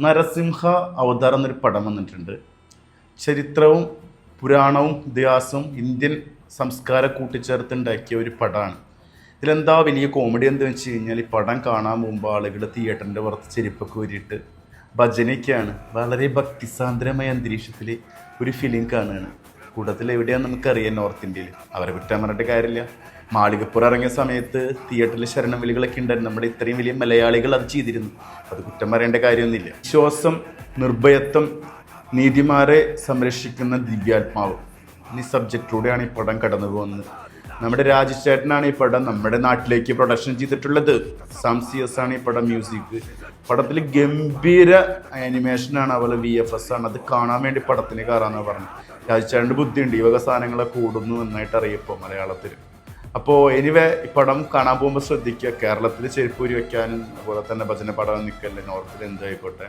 നരസിംഹ അവതാരം എന്നൊരു പടം വന്നിട്ടുണ്ട്. ചരിത്രവും പുരാണവും ഇതിഹാസവും ഇന്ത്യൻ സംസ്കാരം കൂട്ടിച്ചേർത്തുണ്ടാക്കിയ ഒരു പടമാണ്. ഇതിലെന്താ വലിയ കോമഡി എന്താണെന്ന് വെച്ച് കഴിഞ്ഞാൽ, ഈ പടം കാണാൻ പോകുമ്പോൾ ആളുകൾ തിയേറ്ററിൻ്റെ പുറത്ത് ചെരുപ്പൊക്കെ ഊരിയിട്ട് ഭജനയ്ക്കാണ്. വളരെ ഭക്തിസാന്ദ്രമായ അന്തരീക്ഷത്തിൽ ഒരു ഫിലിം കാണുകയാണ്. കൂട്ടത്തിൽ എവിടെയാണെന്ന് നമുക്കറിയാം, നോർത്ത് ഇന്ത്യയിൽ. അവരെ കുറ്റം പറഞ്ഞിട്ട് കാര്യമില്ല. മാളികപ്പുറം ഇറങ്ങിയ സമയത്ത് തിയേറ്ററിൽ ശരണം വിളികളൊക്കെ ഉണ്ടായിരുന്നു. നമ്മുടെ ഇത്രയും വലിയ മലയാളികൾ അത് ചെയ്തിരുന്നു. അത് കുറ്റം പറയേണ്ട കാര്യമൊന്നുമില്ല. വിശ്വാസം, നിർഭയത്വം, നീതിമാരെ സംരക്ഷിക്കുന്ന ദിവ്യാത്മാവ് ഈ സബ്ജക്റ്റിലൂടെയാണ് ഈ പടം കടന്നു പോകുന്നത്. നമ്മുടെ രാജചേട്ടനാണ് ഈ പടം നമ്മുടെ നാട്ടിലേക്ക് പ്രൊഡക്ഷൻ ചെയ്തിട്ടുള്ളത്. സാംസിയസ് ആണ് ഈ പടം മ്യൂസിക്. പടത്തിൽ ഗംഭീര ആനിമേഷനാണ്, അതുപോലെ VFS ആണ്. അത് കാണാൻ വേണ്ടി പടത്തിന് കയറാമെന്നാണ് പറഞ്ഞത്. രാജചേട്ടൻ്റെ ബുദ്ധിയുണ്ട്, ഈ വക സാധനങ്ങളെ കൂടുന്നു നന്നായിട്ട് അറിയപ്പോൾ മലയാളത്തിൽ. അപ്പോൾ എനിവേ ഈ പടം കാണാൻ പോകുമ്പോൾ ശ്രദ്ധിക്കുക, കേരളത്തിൽ ചെരുപ്പൂരി വയ്ക്കാനും അതുപോലെ തന്നെ ഭജന പടം നിൽക്കല്ലേ, നോർത്തിൽ എന്തായിക്കോട്ടെ.